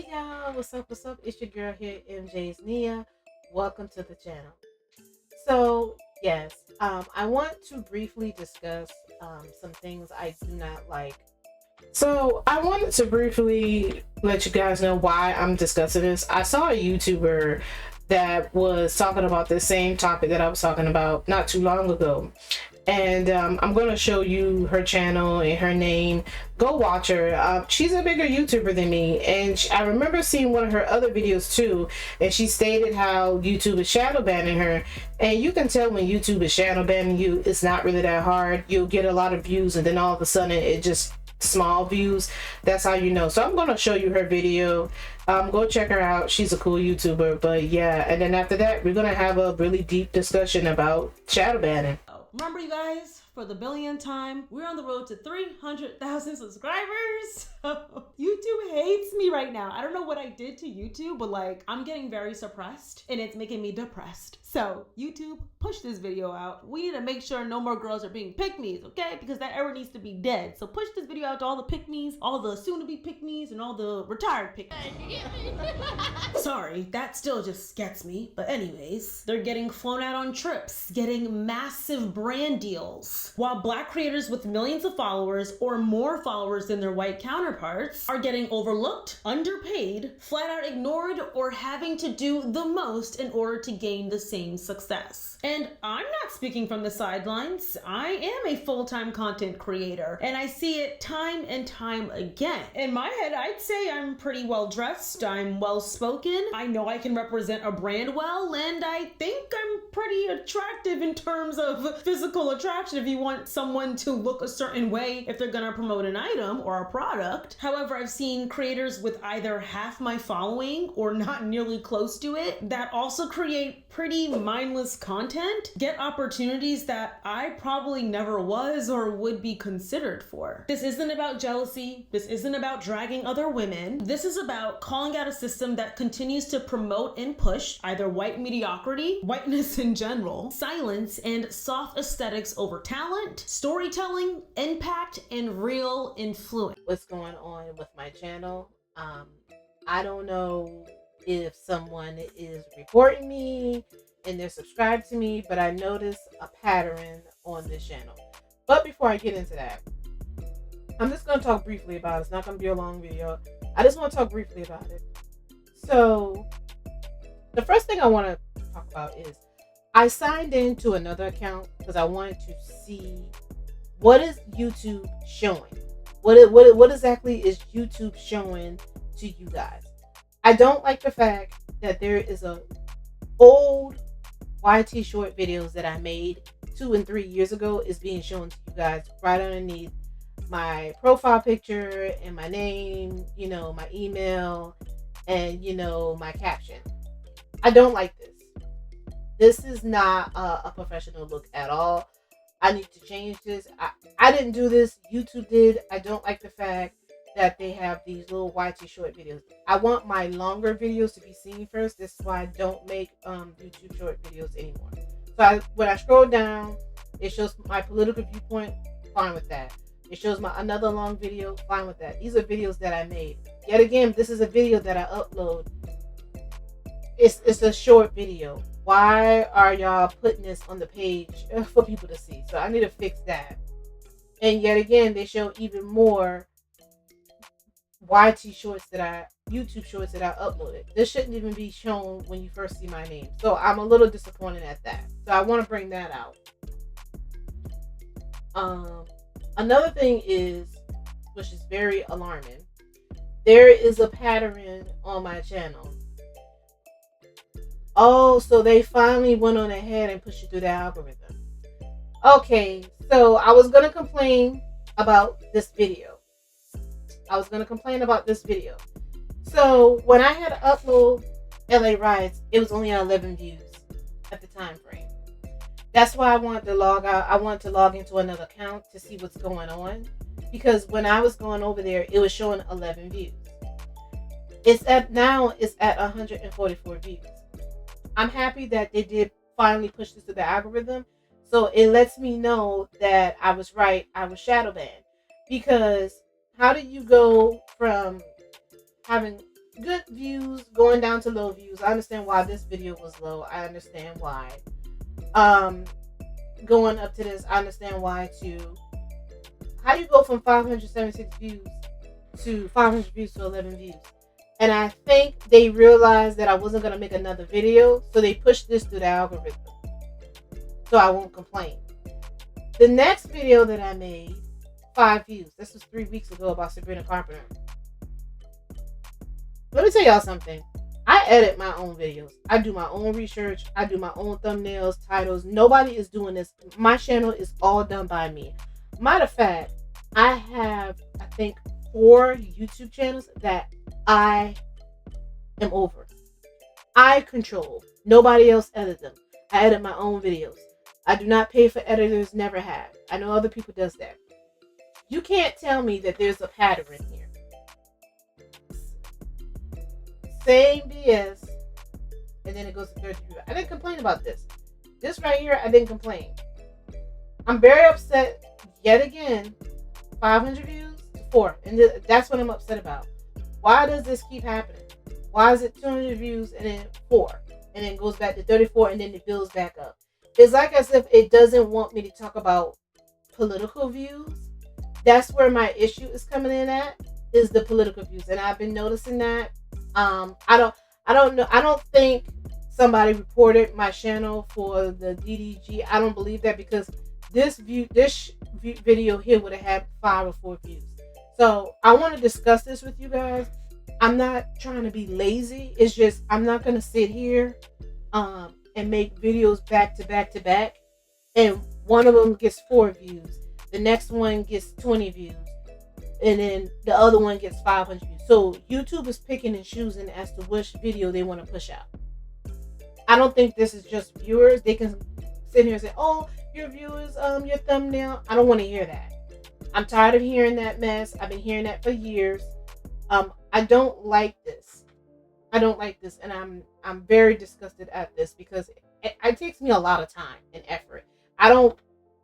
Hey y'all, what's up? What's up? It's your girl here, MJ's Nia. Welcome to the channel. So, yes, I want to briefly discuss some things I do not like. So, I wanted to briefly let you guys know why I'm discussing this. I saw a YouTuber that was talking about the same topic that I was talking about not too long ago. And I'm going to show you her channel and her name. Go watch her. She's a bigger YouTuber than me, and I remember seeing one of her other videos too, and she stated how YouTube is shadow banning her. And you can tell when YouTube is shadow banning you, it's not really that hard. You'll get a lot of views, and then all of a sudden it just small views. That's how you know. So I'm going to show you her video. Go check her out. She's a cool YouTuber. But yeah, and then after that we're going to have a really deep discussion about shadow banning. Remember, you guys, for the billionth time, we're on the road to 300,000 subscribers. YouTube hates me right now. I don't know what I did to YouTube, but like, I'm getting very suppressed and it's making me depressed. So YouTube, push this video out. We need to make sure no more girls are being pick-me's, okay? Because that era needs to be dead. So push this video out to all the pick-me's, all the soon-to-be pick-me's, and all the retired pick-me's. Sorry, that still just gets me. But anyways, they're getting flown out on trips, getting massive brand deals, while Black creators with millions of followers or more followers than their white counterparts are getting overlooked, underpaid, flat out ignored, or having to do the most in order to gain the same success. And I'm not speaking from the sidelines. I am a full-time content creator, and I see it time and time again. In my head, I'd say I'm pretty well dressed, I'm well spoken, I know I can represent a brand well, and I think I'm pretty attractive in terms of physical attraction if you want someone to look a certain way if they're gonna promote an item or a product. However, I've seen creators with either half my following or not nearly close to it that also create pretty mindless content, get opportunities that I probably never was or would be considered for. This isn't about jealousy. This isn't about dragging other women. This is about calling out a system that continues to promote and push either white mediocrity, whiteness in general, silence, and soft aesthetics over talent, storytelling, impact, and real influence. What's going on with my channel? I don't know if someone is reporting me and they're subscribed to me, but I noticed a pattern on this channel. But before I get into that, I'm just going to talk briefly about it. It's not going to be a long video. I just want to talk briefly about it. So the first thing I want to talk about is I signed into another account because I wanted to see what is YouTube showing. What exactly is YouTube showing to you guys? I don't like the fact that there is a old YT short videos that I made 2 and 3 years ago is being shown to you guys right underneath my profile picture and my name, you know, my email, and you know, my caption. I don't like this. This is not a professional look at all. I need to change this. I didn't do this. YouTube did. I don't like the fact that they have these little YT short videos. I want my longer videos to be seen first. This is why I don't make YouTube short videos anymore. So when I scroll down, it shows my political viewpoint. Fine with that. It shows my another long video. Fine with that. These are videos that I made. Yet again, this is a video that I upload. It's a short video. Why are y'all putting this on the page for people to see? So I need to fix that. And yet again, they show even more YouTube shorts that I uploaded. This shouldn't even be shown when you first see my name. So I'm a little disappointed at that. So I want to bring that out. Another thing is, which is very alarming, there is a pattern on my channel. Oh, so they finally went on ahead and pushed you through the algorithm. Okay, so I was going to complain about this video. So when I had to upload LA Riots, it was only 11 views at the time frame. That's why I wanted to log out. I wanted to log into another account to see what's going on. Because when I was going over there, it was showing 11 views. It's at 144 views. I'm happy that they did finally push this to the algorithm. So it lets me know that I was right. I was shadow banned. Because how do you go from having good views going down to low views. I understand why this video was low. I understand why. Going up to this, I understand why too. How you go from 576 views to 500 views to 11 views? And I think they realized that I wasn't going to make another video, so they pushed this through the algorithm. So I won't complain. The next video that I made, 5 views. This was 3 weeks ago about Sabrina Carpenter. Let me tell y'all something. I edit my own videos. I do my own research. I do my own thumbnails, titles. Nobody is doing this. My channel is all done by me. Matter of fact, I have, I think, 4 YouTube channels that I am over. I control. Nobody else edits them. I edit my own videos. I do not pay for editors, never have. I know other people does that. You can't tell me that there's a pattern here. Same BS, and then it goes to 30 views. I didn't complain about this. This right here, I didn't complain. I'm very upset yet again. 500 views to 4, and that's what I'm upset about. Why does this keep happening? Why is it 200 views and then 4, and then goes back to 34, and then it builds back up? It's like as if it doesn't want me to talk about political views. That's where my issue is coming in at, is the political views, and I've been noticing that. I don't know. I don't think somebody reported my channel for the DDG. I don't believe that, because this video here would have had 5 or 4 views. So I want to discuss this with you guys. I'm not trying to be lazy. It's just I'm not gonna sit here and make videos back to back to back, and one of them gets 4 views, the next one gets 20 views, and then the other one gets 500 views. So YouTube is picking and choosing as to which video they want to push out. I don't think this is just viewers. They can sit here and say, oh, your viewers, your thumbnail. I don't want to hear that. I'm tired of hearing that mess. I've been hearing that for years. I don't like this. I don't like this, and I'm very disgusted at this, because it takes me a lot of time and effort. I don't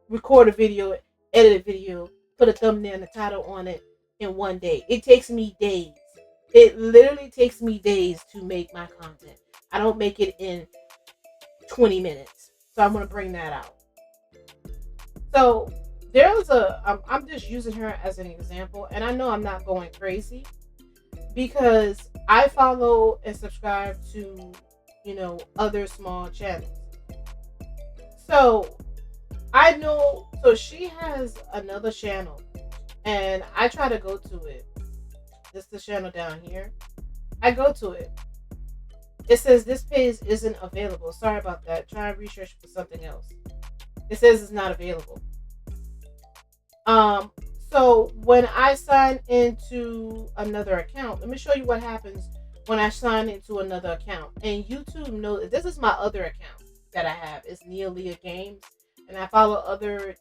record a video, edit a video, put a thumbnail and a title on it in one day. It takes me days. It literally takes me days to make my content. I don't make it in 20 minutes. So I'm going to bring that out. So there's I'm just using her as an example, and I know I'm not going crazy, because I follow and subscribe to, other small channels. So I know, so she has another channel, and I try to go to it. This is the channel down here. I go to it. It says this page isn't available. Sorry about that. Try and research for something else. It says it's not available. So when I sign into another account, let me show you what happens when I sign into another account. And YouTube knows this is my other account that I have. It's Nia Leah Games. And I follow other,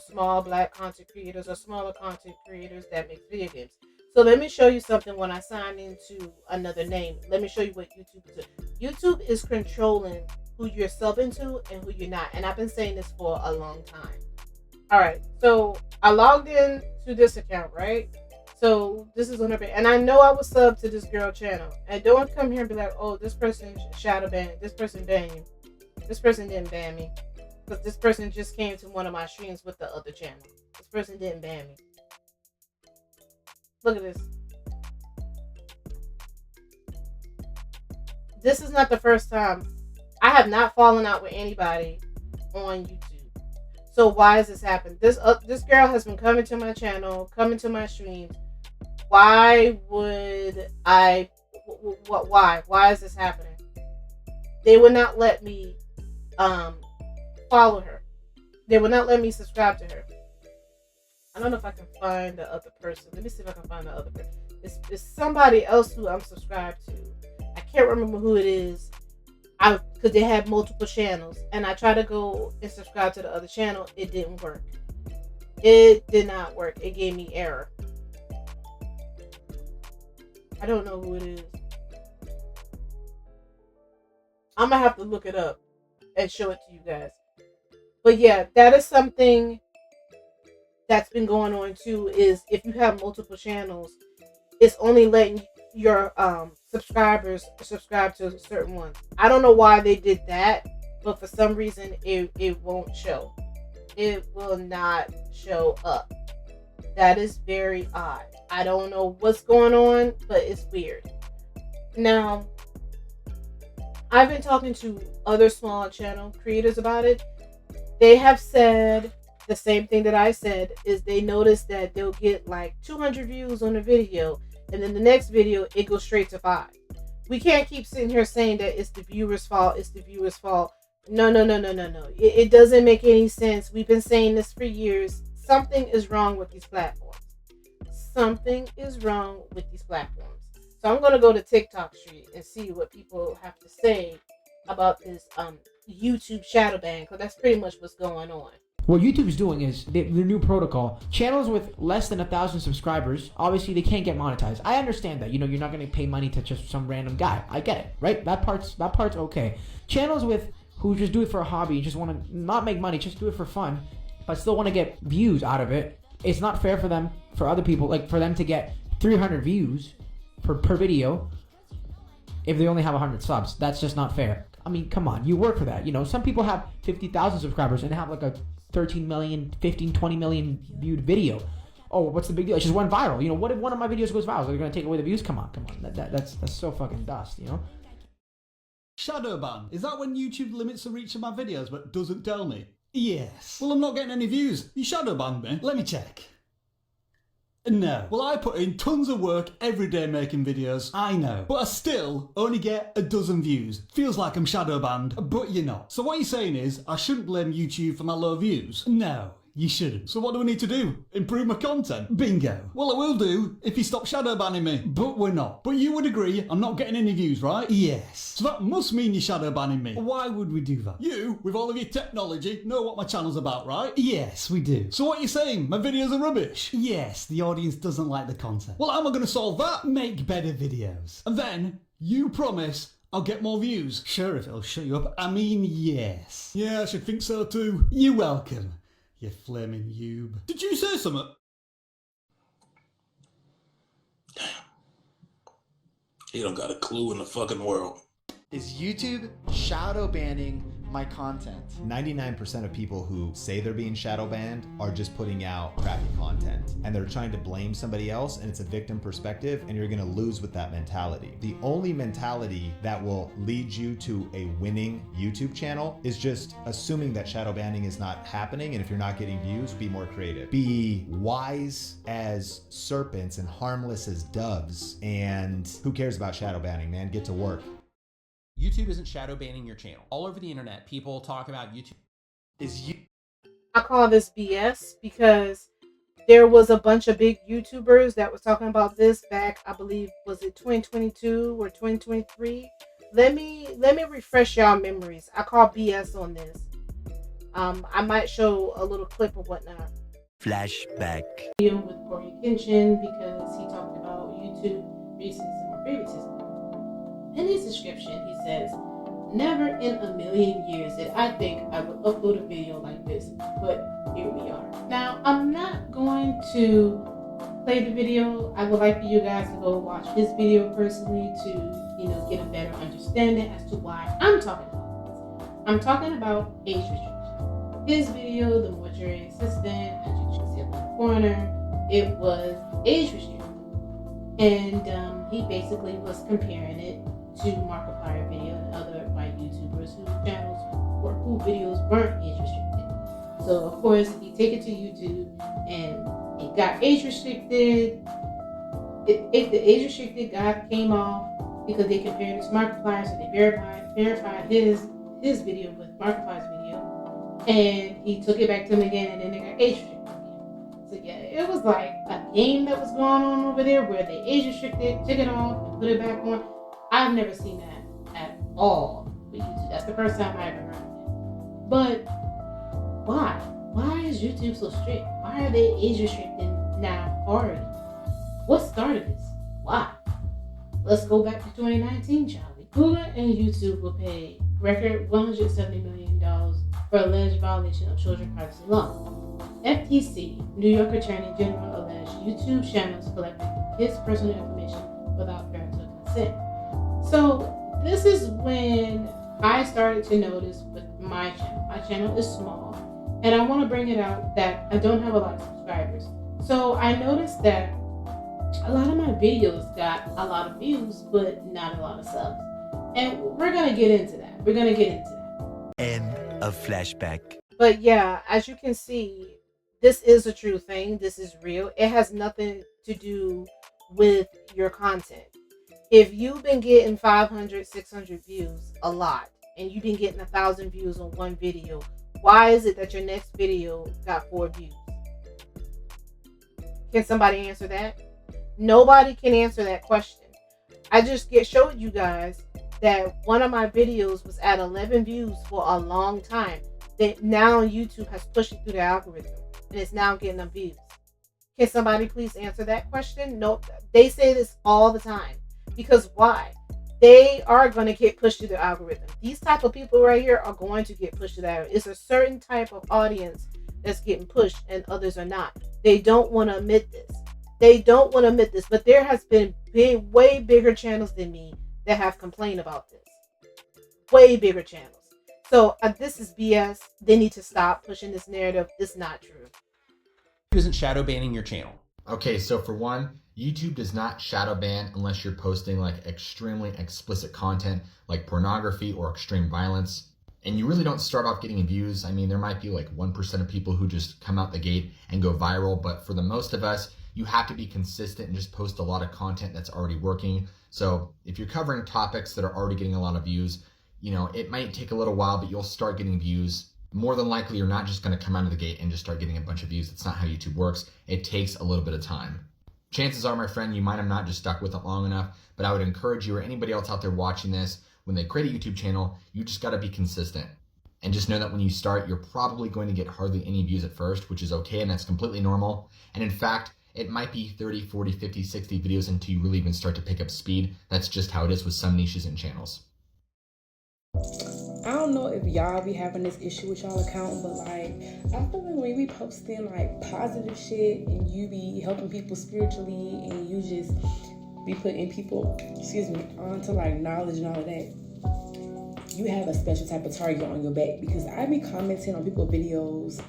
small black content creators or smaller content creators that make video games. So let me show you something when I sign into another name. Let me show you what YouTube is doing. YouTube is controlling who you're subbing to and who you're not. And I've been saying this for a long time. All right. So I logged in to this account, right? So this is on her page. And I know I was subbed to this girl channel. And don't come here and be like, oh, this person Shadowban. This person banned you. This person didn't ban me. Because this person just came to one of my streams with the other channel. This person didn't ban me. Look at this. This is not the first time. I have not fallen out with anybody on YouTube. So why has this happened? This girl has been coming to my channel, coming to my streams. Why would I? Why? Why is this happening? They would not let me follow her. They would not let me subscribe to her. I don't know if I can find the other person. Let me see if I can find the other person. It's somebody else who I'm subscribed to. I can't remember who it is. Because they had multiple channels, and I tried to go and subscribe to the other channel. It didn't work. It did not work. It gave me error. I don't know who it is. I'm gonna have to look it up and show it to you guys. But yeah, that is something that's been going on too, is if you have multiple channels, it's only letting your subscribers subscribe to certain ones. I don't know why they did that, but for some reason it won't show. It will not show up. That is very odd. I don't know what's going on, but it's weird. Now, I've been talking to other small channel creators about it. They have said the same thing that I said, is they notice that they'll get like 200 views on a video, and then the next video it goes straight to 5. We can't keep sitting here saying that it's the viewer's fault. It's the viewer's fault. No. It doesn't make any sense. We've been saying this for years. Something is wrong with these platforms. Something is wrong with these platforms. So I'm going to go to TikTok Street and see what people have to say about this YouTube Shadowban, because that's pretty much what's going on. What YouTube's doing is the new protocol. Channels with less than 1,000 subscribers, obviously they can't get monetized. I understand that. You know, you're not going to pay money to just some random guy. I get it, right? That part's okay. Channels who just do it for a hobby, just want to not make money, just do it for fun, but still want to get views out of it. It's not fair for them, for other people, like for them to get 300 views per video if they only have 100 subs. That's just not fair. I mean, come on, you work for that. You know, some people have 50,000 subscribers and have like a 13 million, 15, 20 million viewed video. Oh, what's the big deal? It just went viral. You know, what if one of my videos goes viral? They're going to take away the views? Come on. That's so fucking dust, you know? Shadowban. Is that when YouTube limits the reach of my videos but doesn't tell me? Yes. Well, I'm not getting any views. You shadowbanned me. Let me check. No. Well, I put in tons of work every day making videos. I know. But I still only get a dozen views. Feels like I'm shadow banned, but you're not. So what you're saying is I shouldn't blame YouTube for my low views? No. You shouldn't. So what do we need to do? Improve my content? Bingo. Well, I will do if you stop shadow banning me. But we're not. But you would agree I'm not getting any views, right? Yes. So that must mean you're shadow banning me. Why would we do that? You, with all of your technology, know what my channel's about, right? Yes, we do. So what you're saying? My videos are rubbish? Yes, the audience doesn't like the content. Well, how am I going to solve that? Make better videos. And then, you promise I'll get more views. Sure, if it'll shut you up. I mean, yes. Yeah, I should think so too. You're welcome. You flaming Yube. Did you say something? Damn. He don't got a clue in the fucking world. Is YouTube shadow banning my content? 99% of people who say they're being shadow banned are just putting out crappy content, and they're trying to blame somebody else, and it's a victim perspective, and you're gonna lose with that mentality. The only mentality that will lead you to a winning YouTube channel is just assuming that shadow banning is not happening, and if you're not getting views, be more creative. Be wise as serpents and harmless as doves, and who cares about shadow banning, man? Get to work. YouTube isn't shadow banning your channel. All over the internet, people talk about YouTube. I call this BS because there was a bunch of big YouTubers that was talking about this back, I believe, was it 2022 or 2023? Let me refresh y'all memories. I call BS on this. I might show a little clip of whatnot. Flashback. Video with Corey Kinchin because he talked about YouTube racism or favoritism. In his description, he says, "Never in a million years did I think I would upload a video like this, but here we are." Now, I'm not going to play the video. I would like for you guys to go watch his video personally to, get a better understanding as to why I'm talking about this. I'm talking about age restriction. His video, The Mortuary Assistant, as you can see up in the corner, it was age restricted. And he basically was comparing it to Markiplier video and other white YouTubers whose channels or whose videos weren't age restricted. So of course he take it to YouTube and it got age restricted. The age restricted came off because they compared it to Markiplier, so they verified his video with Markiplier's video, and he took it back to him again, and then they got age restricted again. So yeah, it was like a game that was going on over there where they age restricted, took it off, and put it back on. I've never seen that at all with YouTube. That's the first time I ever heard of it. But why? Why is YouTube so strict? Why are they age restricting now already? What started this? Why? Let's go back to 2019, shall we? Google and YouTube will pay record $170 million for alleged violation of children's privacy law. FTC, New York Attorney General, alleged YouTube channels collected kids' personal information without parental consent. So this is when I started to notice with my channel. My channel is small, and I want to bring it out that I don't have a lot of subscribers. So I noticed that a lot of my videos got a lot of views, but not a lot of subs. And we're gonna get into that. End of flashback. But yeah, as you can see, this is a true thing. This is real. It has nothing to do with your content. If you've been getting 500, 600 views a lot, and you've been getting 1,000 views on one video, why is it that your next video got 4 views? Can somebody answer that? Nobody can answer that question. I just showed you guys that one of my videos was at 11 views for a long time. That now YouTube has pushed it through the algorithm and it's now getting them views. Can somebody please answer that question? No, they say this all the time. Because why? They are going to get pushed through the algorithm. These type of people right here are going to get pushed through the algorithm. It's a certain type of audience that's getting pushed and others are not. They don't want to admit this. But there has been way bigger channels than me that have complained about this. Way bigger channels. So this is BS. They need to stop pushing this narrative. It's not true. YouTube isn't shadow banning your channel. Okay, so for one, YouTube does not shadow ban unless you're posting like extremely explicit content like pornography or extreme violence. And you really don't start off getting views. I mean, there might be like 1% of people who just come out the gate and go viral, but for the most of us, you have to be consistent and just post a lot of content that's already working. So if you're covering topics that are already getting a lot of views, you know, it might take a little while, but you'll start getting views. More than likely, you're not just going to come out of the gate and just start getting a bunch of views. That's not how YouTube works. It takes a little bit of time. Chances are, my friend, you might have not just stuck with it long enough, but I would encourage you or anybody else out there watching this, when they create a YouTube channel, you just got to be consistent. And just know that when you start, you're probably going to get hardly any views at first, which is okay, and that's completely normal. And in fact, it might be 30, 40, 50, 60 videos until you really even start to pick up speed. That's just how it is with some niches and channels. I don't know if y'all be having this issue with y'all account, but like, I feel like when you be posting like positive shit and you be helping people spiritually and you just be putting people, onto like knowledge and all of that, you have a special type of target on your back. Because I be commenting on people's videos,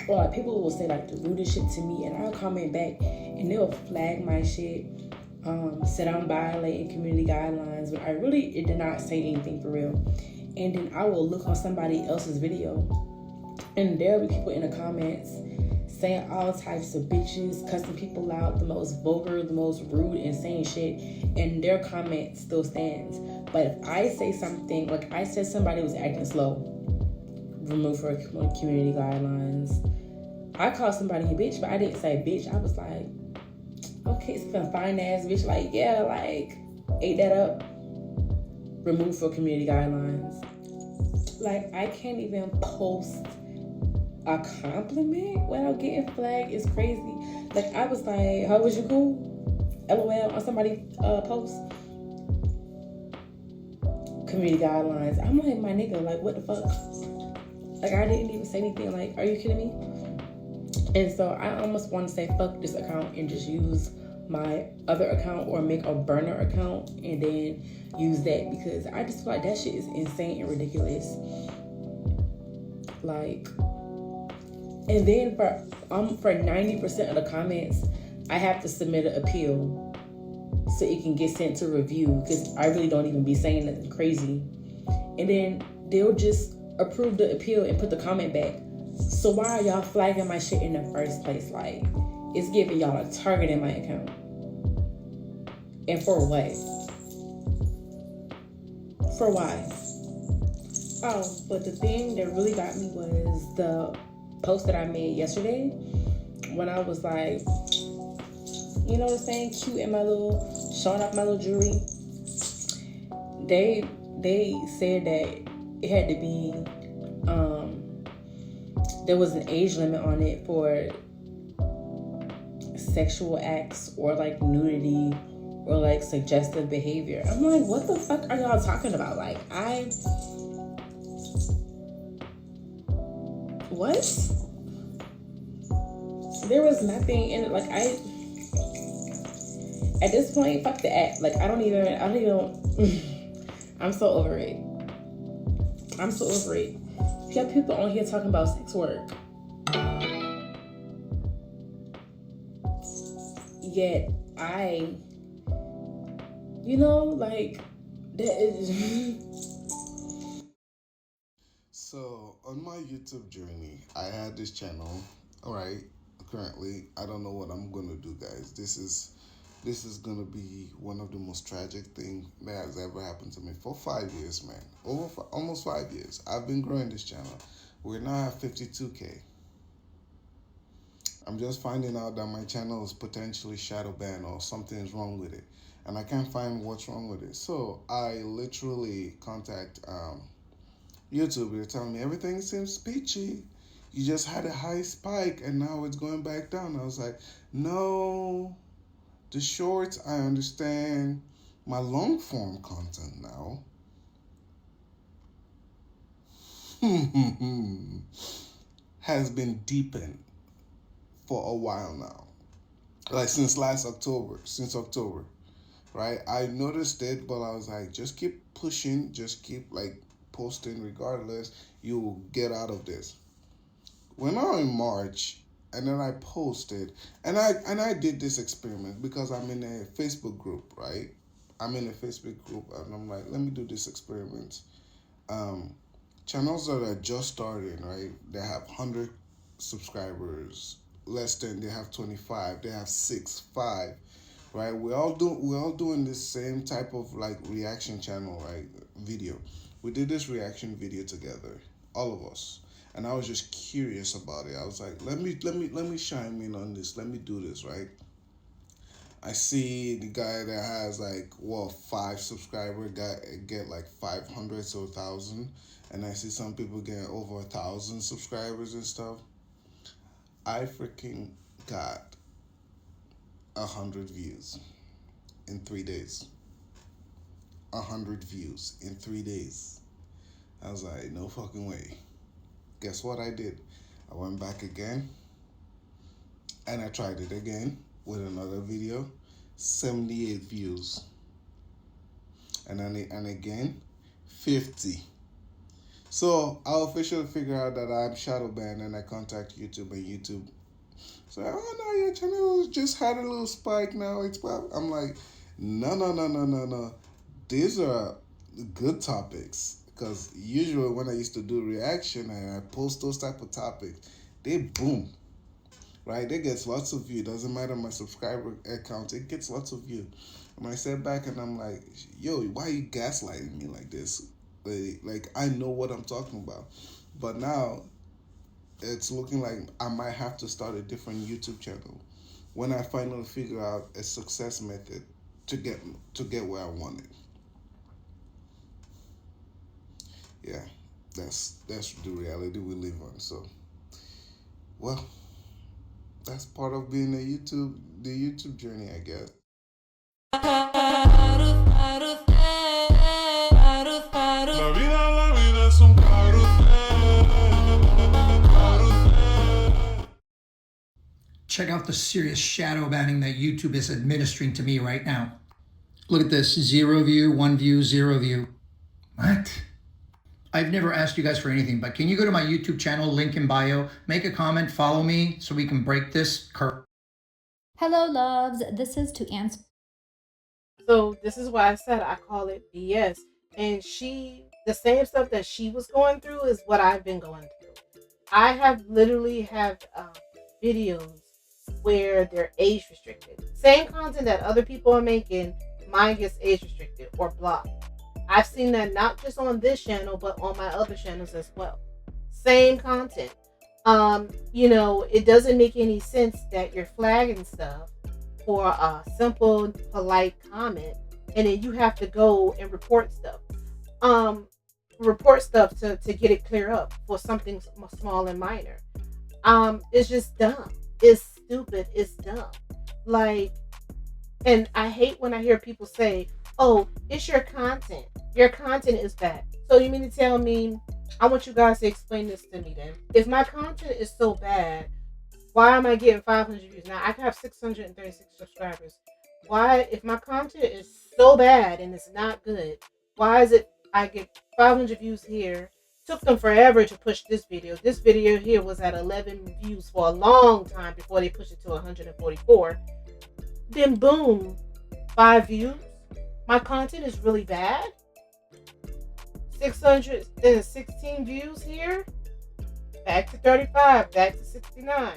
or like people will say like the rudest shit to me, and I'll comment back and they'll flag my shit, said I'm violating community guidelines, but I really did not say anything for real. And then I will look on somebody else's video and there'll be people in the comments saying all types of bitches, cussing people out, the most vulgar, the most rude, insane shit, and their comment still stands. But if I say something, like I said somebody was acting slow, removed for community guidelines. I called somebody a bitch, but I didn't say bitch. I was like, okay, it's a fine ass bitch, like, yeah, like, ate that up. Removed for community guidelines. Like, I can't even post a compliment without getting flagged. It's crazy. Like, I was like, how was you cool? LOL on somebody's post. Community guidelines. I'm like, my nigga, like, what the fuck? Like, I didn't even say anything. Like, are you kidding me? And so I almost want to say fuck this account and just use my other account or make a burner account and then use that, because I just feel like that shit is insane and ridiculous. Like, and then for 90% of the comments, I have to submit an appeal so it can get sent to review, because I really don't even be saying nothing crazy. And then they'll just approve the appeal and put the comment back. So why are y'all flagging my shit in the first place? Like, it's giving y'all a target in my account. And for what? For why? Oh, but the thing that really got me was the post that I made yesterday when I was like, you know what I'm saying, cute in my little, showing off my little jewelry. They said that it had to be, there was an age limit on it for sexual acts or like nudity or like suggestive behavior. I'm like, what the fuck are y'all talking about? Like, what? There was nothing in it. Like, at this point, fuck the act. Like, I don't even, I'm so over it. I'm so over it. You got people on here talking about sex work. Yet like, that is. So on my YouTube journey, I had this channel. All right, currently I don't know what I'm gonna do, guys. This is gonna be one of the most tragic thing that has ever happened to me for 5 years, man. Almost 5 years. I've been growing this channel. We're now at 52K. I'm just finding out that my channel is potentially shadow banned or something is wrong with it, and I can't find what's wrong with it. So I literally contact YouTube. They're telling me everything seems peachy. You just had a high spike and now it's going back down. I was like, no, the shorts I understand. My long form content now has been deepened for a while now, like since October, right? I noticed it, but I was like, just keep pushing, just keep like posting regardless, you will get out of this. We're now in March, and then I posted, and I did this experiment because I'm in a Facebook group, right? I'm in a Facebook group, and I'm like, let me do this experiment. Um, Channels that are just starting, right? They have 100 subscribers. Less than, they have 25. They have 6, 5, right? We're all doing this same type of like reaction channel, right? Video. We did this reaction video together, all of us, and I was just curious about it. I was like, let me chime in on this. Let me do this, right? I see the guy that has like 5 subscriber get like 500 to 1,000, and I see some people get over 1,000 subscribers and stuff. I freaking got 100 views in 3 days. 100 views in 3 days. I was like, no fucking way. Guess what I did? I went back again and I tried it again with another video. 78 views. And again, 50. So I officially figure out that I'm shadow banned, and I contact YouTube, and YouTube say, oh no, your channel just had a little spike now. I'm like, no. These are good topics, because usually when I used to do reaction and I post those type of topics, they boom, right? They get lots of views. Doesn't matter my subscriber account, it gets lots of views. And I sat back and I'm like, yo, why are you gaslighting me like this? Like I know what I'm talking about. But now it's looking like I might have to start a different YouTube channel when I finally figure out a success method to get where I want it. Yeah, that's the reality we live on. So, well, that's part of being the YouTube journey, I guess. Check out the serious shadow banning that YouTube is administering to me right now. Look at this, 0 view, 1 view, 0 view. What? I've never asked you guys for anything, but can you go to my YouTube channel, link in bio, make a comment, follow me so we can break this curse? Hello, loves. This is to answer. So this is why I said I call it BS. And the same stuff that she was going through is what I've been going through. I have literally videos where they're age restricted. Same content that other people are making, mine gets age restricted or blocked. I've seen that not just on this channel, but on my other channels as well. Same content. It doesn't make any sense that you're flagging stuff for a simple, polite comment, and then you have to go and report stuff. To get it clear up for something small and minor. It's just dumb. It's stupid. It's dumb. And I hate when I hear people say, oh, it's your content. Your content is bad. So you mean to tell me, I want you guys to explain this to me then. If my content is so bad, why am I getting 500 views? Now I can have 636 subscribers. Why, if my content is so bad and it's not good, Why is it I get 500 views here? Took them forever to push this video. This video here was at 11 views for a long time before they pushed it to 144. Then boom, 5 views. My content is really bad. 616 views here. Back to 35. Back to 69.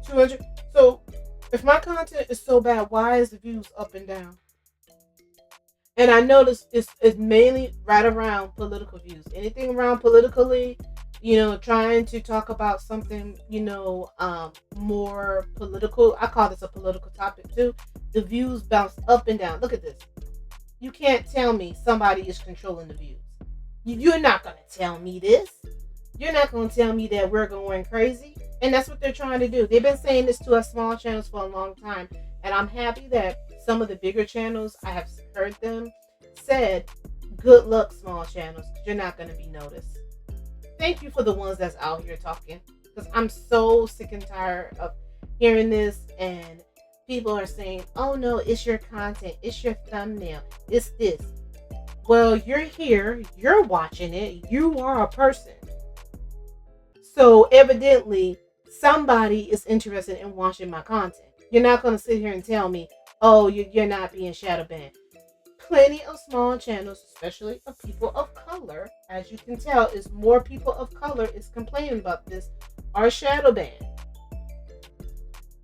200. So if my content is so bad, why is the views up and down? And I noticed it's mainly right around political views. Anything around politically, trying to talk about something, more political. I call this a political topic too. The views bounce up and down. Look at this. You can't tell me somebody is controlling the views. You're not going to tell me this. You're not going to tell me that we're going crazy. And that's what they're trying to do. They've been saying this to us small channels for a long time. And I'm happy that some of the bigger channels, I have heard them said, good luck, small channels, because you're not going to be noticed. Thank you for the ones that's out here talking. Because I'm so sick and tired of hearing this. And people are saying, oh no, it's your content. It's your thumbnail. It's this. Well, you're here. You're watching it. You are a person. So evidently, somebody is interested in watching my content. You're not going to sit here and tell me, oh, you're not being shadow banned. Plenty of small channels, especially of people of color, as you can tell, is more people of color is complaining about this, are shadow banned.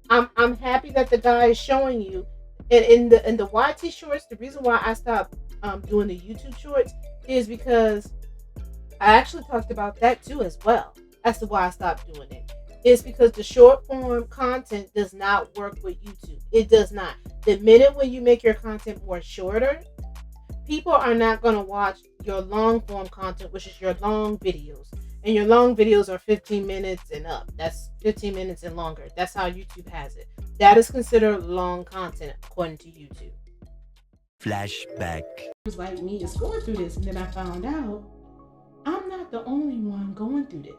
I'm happy that the guy is showing you, and in the YT shorts, the reason why I stopped doing the YouTube shorts is because I actually talked about that too as well. As to why I stopped doing it. It's because the short form content does not work with YouTube. It does not. The minute when you make your content more shorter, people are not going to watch your long form content, which is your long videos. And your long videos are 15 minutes and up. That's 15 minutes and longer. That's how YouTube has it. That is considered long content according to YouTube. Flashback. Like me is going through this, and then I found out I'm not the only one going through this.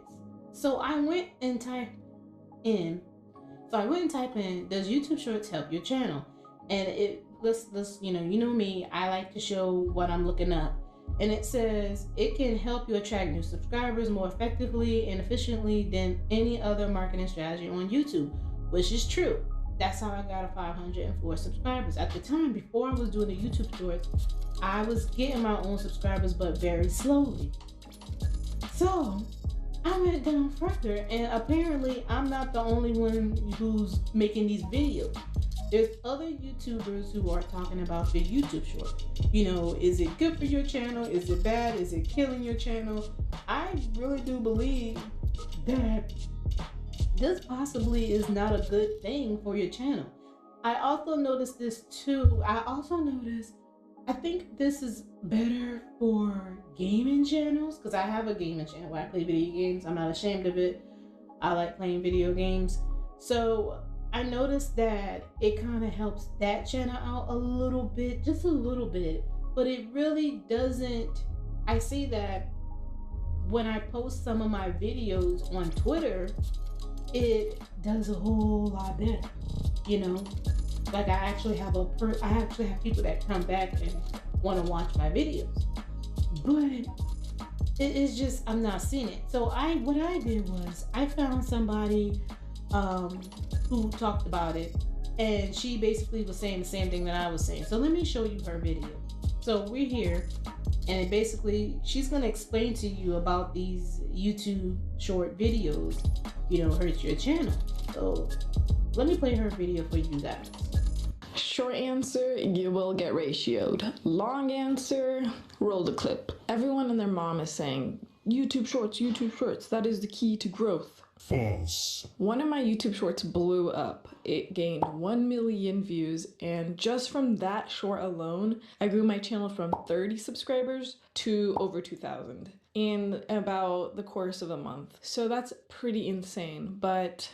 So I went and typed in. Does YouTube Shorts help your channel? And let's you know me, I like to show what I'm looking up. And it says it can help you attract new subscribers more effectively and efficiently than any other marketing strategy on YouTube, which is true. That's how I got 504 subscribers. At the time, before I was doing the YouTube Shorts, I was getting my own subscribers, but very slowly. So I went down further, and apparently I'm not the only one who's making these videos. There's other YouTubers who are talking about the YouTube short. Is it good for your channel? Is it bad? Is it killing your channel? I really do believe that this possibly is not a good thing for your channel. I also noticed this too. I think this is better for gaming channels, because I have a gaming channel where I play video games. I'm not ashamed of it. I like playing video games. So I noticed that it kind of helps that channel out a little bit, just a little bit, but it really doesn't. I see that when I post some of my videos on Twitter, it does a whole lot better, Like I actually have people that come back and want to watch my videos, but it is just I'm not seeing it. So what I did was I found somebody who talked about it, and she basically was saying the same thing that I was saying. So let me show you her video. So we're here, and basically she's gonna explain to you about these YouTube short videos, hurt your channel. So let me play her video for you guys. Short answer, you will get ratioed. Long answer, roll the clip. Everyone and their mom is saying, YouTube Shorts, that is the key to growth. False. One of my YouTube Shorts blew up. It gained 1 million views, and just from that short alone, I grew my channel from 30 subscribers to over 2,000 in about the course of a month. So that's pretty insane, but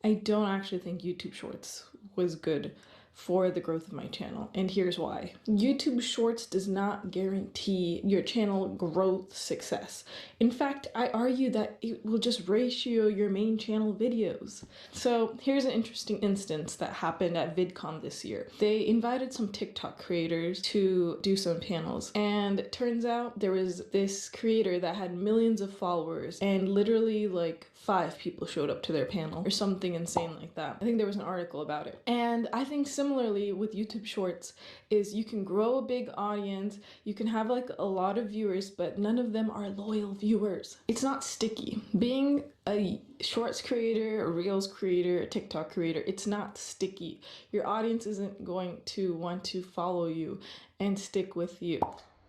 I don't actually think YouTube Shorts was good for the growth of my channel, and here's why. YouTube Shorts does not guarantee your channel growth success. In fact, I argue that it will just ratio your main channel videos. So here's an interesting instance that happened at VidCon this year. They invited some TikTok creators to do some panels, and it turns out there was this creator that had millions of followers, and literally like 5 people showed up to their panel or something insane like that. I think there was an article about it. And I think similarly with YouTube Shorts is you can grow a big audience, you can have like a lot of viewers, but none of them are loyal viewers. It's not sticky. Being a Shorts creator, a Reels creator, a TikTok creator, it's not sticky. Your audience isn't going to want to follow you and stick with you.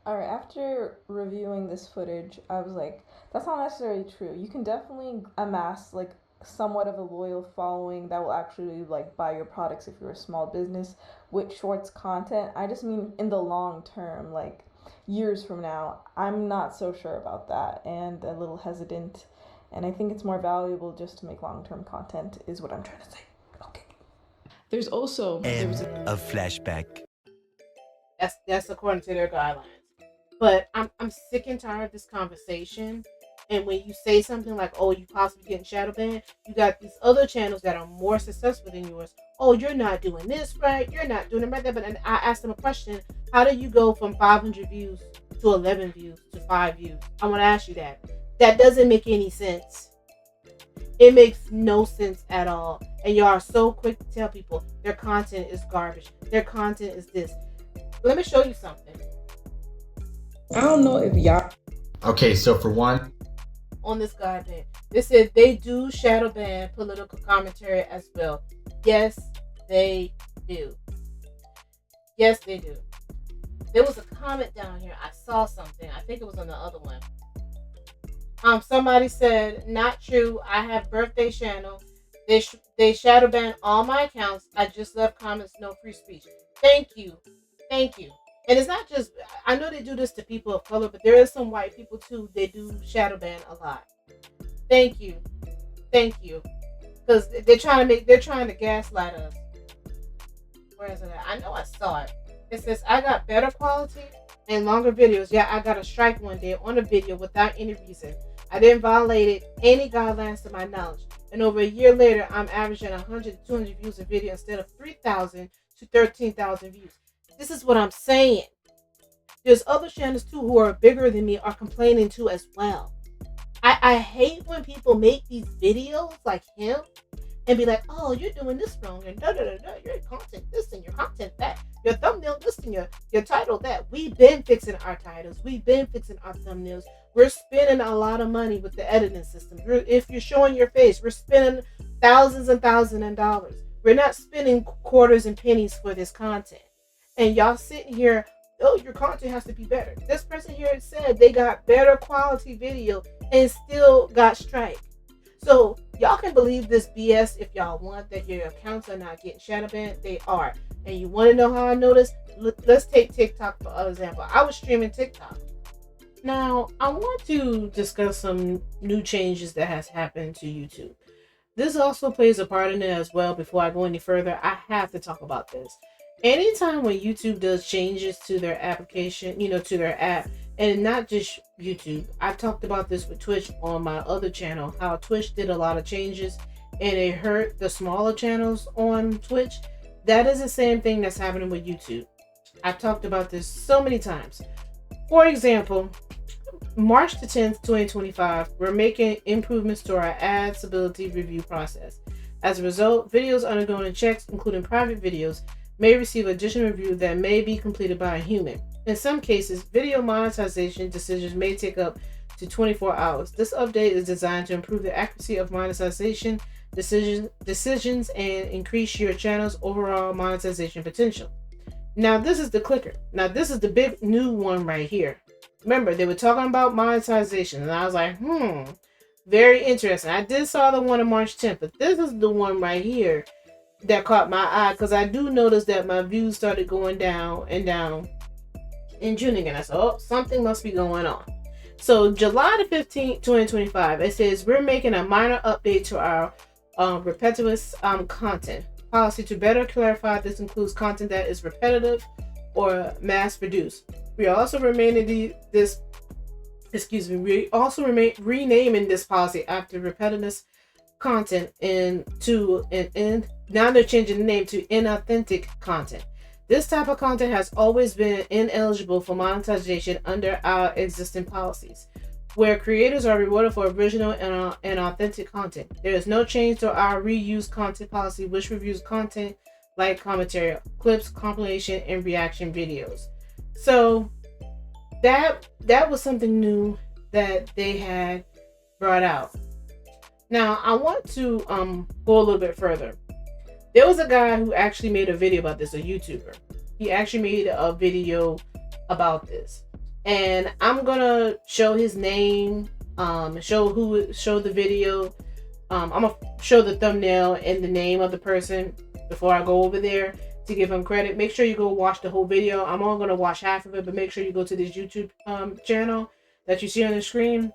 Alright, after reviewing this footage, I was like, that's not necessarily true. You can definitely amass like somewhat of a loyal following that will actually like buy your products if you're a small business with Shorts content. I just mean in the long term, like years from now. I'm not so sure about that and a little hesitant, and I think it's more valuable just to make long-term content is what I'm trying to say. Okay. There's also a flashback. That's according to their guidelines. But I'm sick and tired of this conversation. And when you say something like, oh, you possibly getting shadow banned, you got these other channels that are more successful than yours. Oh, you're not doing this right. You're not doing it right. But I asked them a question. How do you go from 500 views to 11 views to 5 views? I want to ask you that. That doesn't make any sense. It makes no sense at all. And y'all are so quick to tell people their content is garbage. Their content is this. Let me show you something. I don't know if y'all... Okay, so for one... On this goddamn, they said they do shadow ban political commentary as well. Yes, they do. Yes, they do. There was a comment down here. I saw something. I think it was on the other one. Somebody said, not true. I have birthday channel. They shadow ban all my accounts. I just left comments, no free speech. Thank you. Thank you. And it's not just, I know they do this to people of color, but there is some white people too. They do shadow ban a lot. Thank you. Thank you. Because they're trying to gaslight us. Where is it at? I know I saw it. It says, I got better quality and longer videos. Yeah, I got a strike one day on a video without any reason. I didn't violate any guidelines to my knowledge. And over a year later, I'm averaging 100 to 200 views a video instead of 3,000 to 13,000 views. This is what I'm saying. There's other channels too who are bigger than me are complaining too as well. I hate when people make these videos like him and be like, oh, you're doing this wrong and your content this and your content that, your thumbnail this and your title that. We've been fixing our titles. We've been fixing our thumbnails. We're spending a lot of money with the editing system. If you're showing your face, we're spending thousands and thousands of dollars. We're not spending quarters and pennies for this content. And y'all sitting here, oh, your content has to be better. This person here said they got better quality video and still got strike. So y'all can believe this BS if y'all want, that your accounts are not getting shadow banned. They are. And you want to know how I noticed? Let's take TikTok for example. I was streaming TikTok. Now, I want to discuss some new changes that has happened to YouTube. This also plays a part in it as well. Before I go any further, I have to talk about this. Anytime when YouTube does changes to their application, to their app, and not just YouTube, I've talked about this with Twitch on my other channel, how Twitch did a lot of changes and it hurt the smaller channels on Twitch. That is the same thing that's happening with YouTube. I've talked about this so many times. For example, March the 10th, 2025, we're making improvements to our admissibility review process. As a result, videos undergoing checks, including private videos, may receive additional review that may be completed by a human. In some cases, video monetization decisions may take up to 24 hours. This update is designed to improve the accuracy of monetization decisions and increase your channel's overall monetization potential. Now, this is the clicker. Now, this is the big new one right here. Remember, they were talking about monetization, and I was like, very interesting. I did saw the one on March 10th, but this is the one right here that caught my eye, because I do notice that my views started going down and down in June again. I said, oh, something must be going on. So July the 15th, 2025, it says we're making a minor update to our repetitious content. policy to better clarify this includes content that is repetitive or mass produced. We are also renaming this policy after repetitive content now they're changing the name to inauthentic content. This type of content has always been ineligible for monetization under our existing policies, where creators are rewarded for original and authentic content. There is no change to our reuse content policy, which reviews content like commentary, clips, compilation, and reaction videos. So that was something new that they had brought out. Now I want to go a little bit further. There was a guy who actually made a video about this, a YouTuber. He actually made a video about this. And I'm gonna show his name, show the video. I'm gonna show the thumbnail and the name of the person before I go over there to give him credit. Make sure you go watch the whole video. I'm only gonna watch half of it, but make sure you go to this YouTube channel that you see on the screen.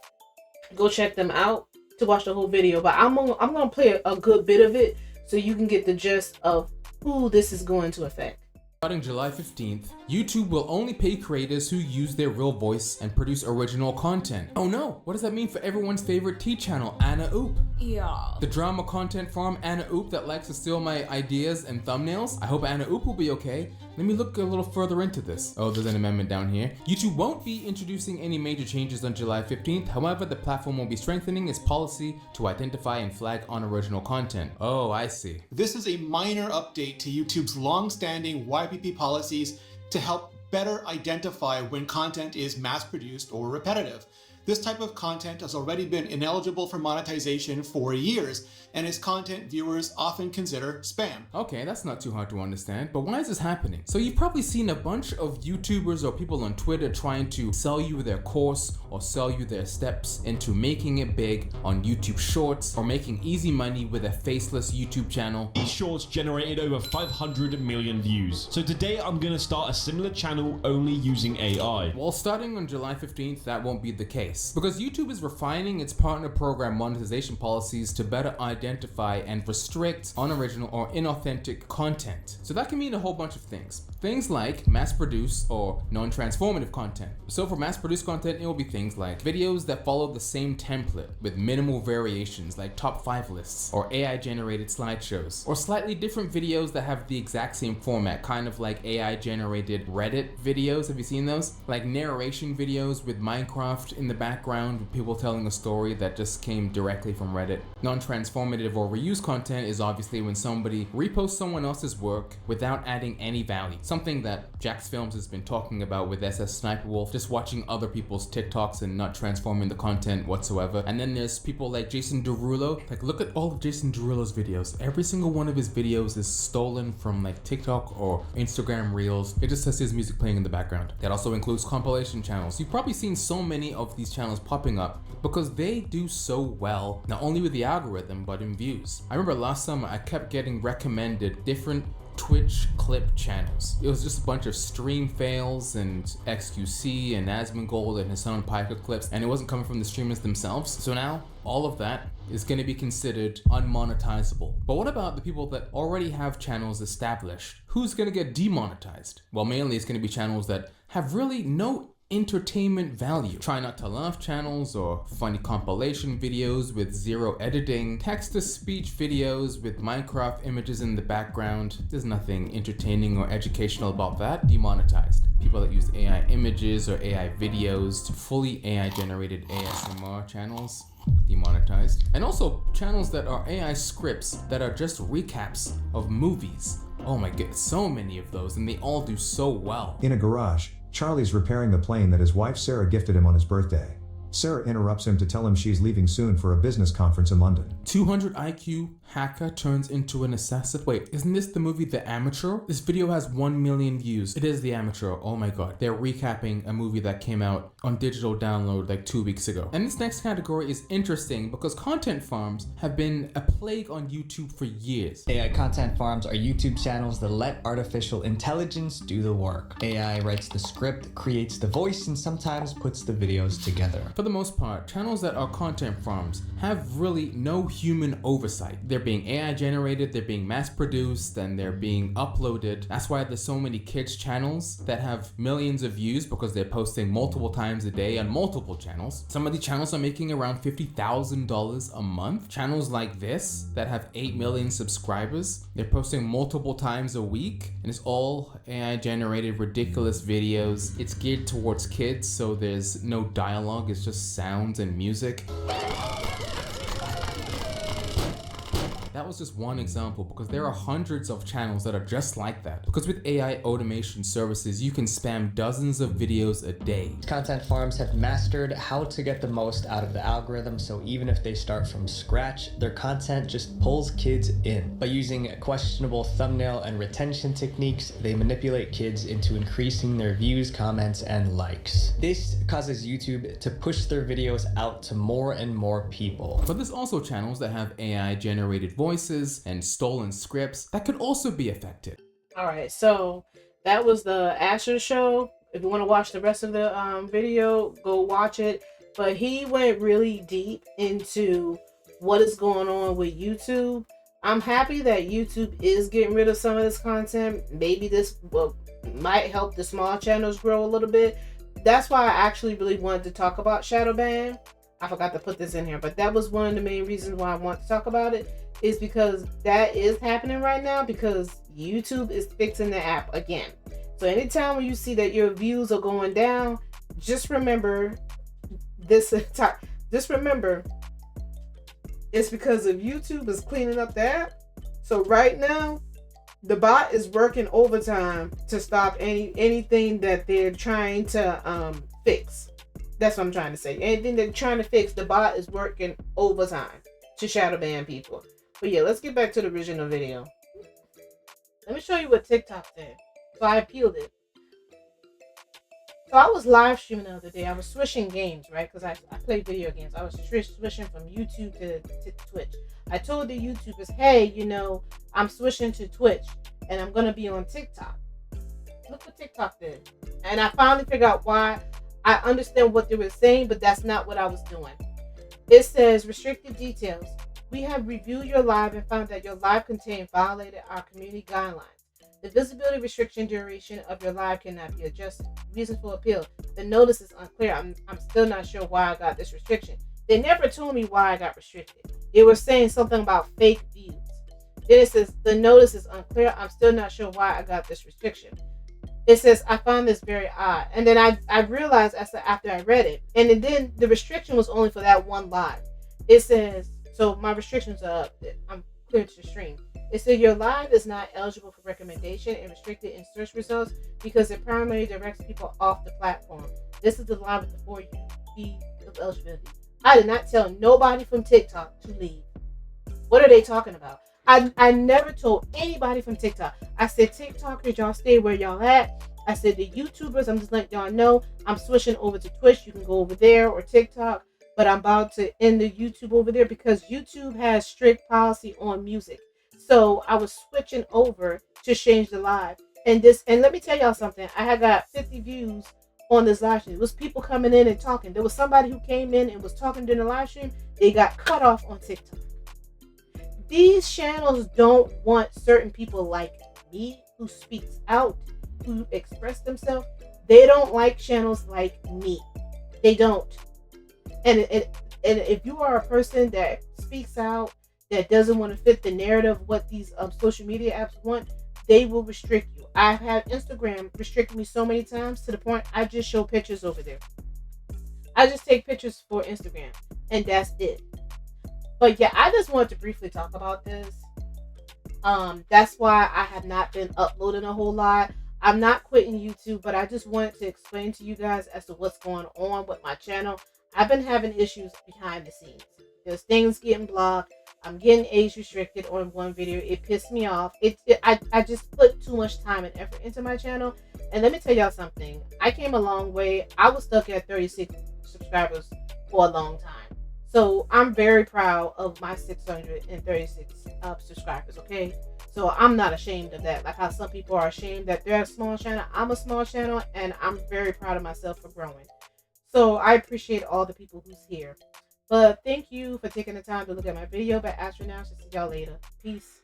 Go check them out to watch the whole video. But I'm gonna play a good bit of it so you can get the gist of who this is going to affect. Starting July 15th, YouTube will only pay creators who use their real voice and produce original content. Oh no, what does that mean for everyone's favorite tea channel, Anna Oop? Yeah. The drama content farm Anna Oop that likes to steal my ideas and thumbnails? I hope Anna Oop will be okay. Let me look a little further into this. Oh, there's an amendment down here. YouTube won't be introducing any major changes on July 15th. However, the platform will be strengthening its policy to identify and flag unoriginal content. Oh, I see. This is a minor update to YouTube's long-standing YPP policies to help better identify when content is mass-produced or repetitive. This type of content has already been ineligible for monetization for years, and is content viewers often consider spam. Okay, that's not too hard to understand, but why is this happening? So you've probably seen a bunch of YouTubers or people on Twitter trying to sell you their course or sell you their steps into making it big on YouTube Shorts or making easy money with a faceless YouTube channel. These shorts generated over 500 million views. So today I'm gonna start a similar channel only using AI. Well, starting on July 15th, that won't be the case. Because YouTube is refining its partner program monetization policies to better identify and restrict unoriginal or inauthentic content. So that can mean a whole bunch of things. Things like mass-produced or non-transformative content. So for mass-produced content, it will be things like videos that follow the same template with minimal variations like top 5 lists or AI-generated slideshows, or slightly different videos that have the exact same format, kind of like AI-generated Reddit videos. Have you seen those? Like narration videos with Minecraft in the background with people telling a story that just came directly from Reddit. Non-transformative or reuse content is obviously when somebody reposts someone else's work without adding any value. Something that Jax Films has been talking about with SS Sniper Wolf, just watching other people's TikToks and not transforming the content whatsoever. And then there's people like Jason Derulo. Like, look at all of Jason Derulo's videos. Every single one of his videos is stolen from like TikTok or Instagram Reels. It just has his music playing in the background. That also includes compilation channels. You've probably seen so many of these channels popping up because they do so well, not only with the algorithm, but in views. I remember last summer I kept getting recommended different Twitch clip channels. It was just a bunch of stream fails and XQC and Asmongold and Hassan Piker clips, and it wasn't coming from the streamers themselves. So now all of that is going to be considered unmonetizable. But what about the people that already have channels established? Who's going to get demonetized? Well, mainly it's going to be channels that have really no entertainment value. Try not to laugh channels or funny compilation videos with zero editing, text-to-speech videos with Minecraft images in the background. There's nothing entertaining or educational about that. Demonetized. People that use AI images or AI videos to fully AI generated ASMR channels, demonetized. And also channels that are AI scripts that are just recaps of movies. Oh my god, so many of those, and they all do so well. In a garage, Charlie's repairing the plane that his wife Sarah gifted him on his birthday. Sarah interrupts him to tell him she's leaving soon for a business conference in London. 200 IQ hacker turns into an assassin. Wait, isn't this the movie The Amateur? This video has 1 million views. It is The Amateur. Oh my god. They're recapping a movie that came out on digital download like 2 weeks ago. And this next category is interesting because content farms have been a plague on YouTube for years. AI content farms are YouTube channels that let artificial intelligence do the work. AI writes the script, creates the voice, and sometimes puts the videos together. For For the most part, channels that are content farms have really no human oversight. They're being AI generated, they're being mass produced, and they're being uploaded. That's why there's so many kids channels that have millions of views because they're posting multiple times a day on multiple channels. Some of these channels are making around $50,000 a month. Channels like this that have 8 million subscribers, they're posting multiple times a week, and it's all AI generated ridiculous videos. It's geared towards kids, so there's no dialogue, it's just sounds and music. That was just one example because there are hundreds of channels that are just like that. Because with AI automation services, you can spam dozens of videos a day. Content farms have mastered how to get the most out of the algorithm, so even if they start from scratch, their content just pulls kids in. By using questionable thumbnail and retention techniques, they manipulate kids into increasing their views, comments, and likes. This causes YouTube to push their videos out to more and more people. But there's also channels that have AI generated voices and stolen scripts that could also be affected. All right, so that was the Asher show. If you want to watch the rest of the video, go watch it. But he went really deep into what is going on with YouTube. I'm happy that YouTube is getting rid of some of this content. Maybe this might help the small channels grow a little bit. That's why I actually really wanted to talk about Shadowban. I forgot to put this in here, but that was one of the main reasons why I want to talk about it, is because that is happening right now because YouTube is fixing the app again. So anytime when you see that your views are going down, just remember this. Just remember it's because of YouTube is cleaning up the app. So right now, the bot is working overtime to stop anything that they're trying to fix. That's what I'm trying to say. Anything they're trying to fix, the bot is working overtime to Shadowban people. But yeah, let's get back to the original video. Let me show you what TikTok did. So I appealed it. So I was live streaming the other day. I was switching games, right? Because I play video games. I was switching from YouTube to Twitch. I told the YouTubers, hey, you know, I'm switching to Twitch and I'm going to be on TikTok. Look what TikTok did. And I finally figured out why. I understand what they were saying, but that's not what I was doing. It says restricted details. We have reviewed your live and found that your live content violated our community guidelines. The visibility restriction duration of your live cannot be adjusted. Reason for appeal. The notice is unclear. I'm still not sure why I got this restriction. They never told me why I got restricted. They were saying something about fake views. Then it says the notice is unclear. I'm still not sure why I got this restriction. It says, I find this very odd. And then I realized after I read it. And then the restriction was only for that one live. It says, so my restrictions are up. I'm clear to stream. It said your live is not eligible for recommendation and restricted in search results because it primarily directs people off the platform. This is the live with the 4U of eligibility. I did not tell nobody from TikTok to leave. What are they talking about? I never told anybody from TikTok. I said, TikTokers, y'all stay where y'all at. I said, the YouTubers, I'm just letting y'all know I'm switching over to Twitch. You can go over there or TikTok, but I'm about to end the YouTube over there because YouTube has strict policy on music. So I was switching over to change the live. And let me tell y'all something. I had got 50 views on this live stream. It was people coming in and talking. There was somebody who came in and was talking during the live stream. They got cut off on TikTok. These channels don't want certain people like me who speaks out, who express themselves. They don't like channels like me. They don't. And if you are a person that speaks out, that doesn't want to fit the narrative of what these social media apps want, they will restrict you. I've had Instagram restrict me so many times to the point I just show pictures over there. I just take pictures for Instagram and that's it. But yeah, I just wanted to briefly talk about this. That's why I have not been uploading a whole lot. I'm not quitting YouTube, but I just wanted to explain to you guys as to what's going on with my channel. I've been having issues behind the scenes. There's things getting blocked. I'm getting age restricted on one video. It pissed me off. I just put too much time and effort into my channel. And let me tell y'all something. I came a long way. I was stuck at 36 subscribers for a long time. So I'm very proud of my 636 subscribers, okay? So I'm not ashamed of that. Like how some people are ashamed that they're a small channel. I'm a small channel and I'm very proud of myself for growing. So I appreciate all the people who's here. But thank you for taking the time to look at my video. But as for now, I'll see y'all later. Peace.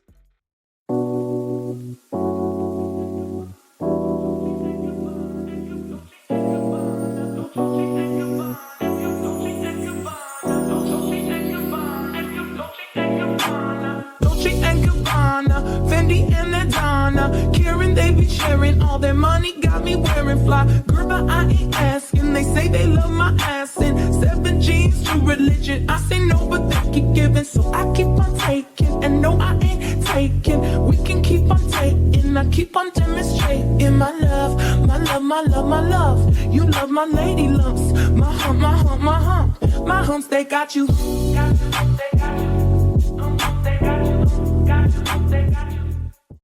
Fendi and Adana, Karen, they be sharing all their money, got me wearing fly. Girl, but I ain't asking. They say they love my ass and 7 G's to religion. I say no, but they keep giving, so I keep on taking. And no, I ain't taking. We can keep on taking. I keep on demonstrating my love, my love, my love, my love. You love my lady lumps, my hump, my hump, my hump. My humps, they got you.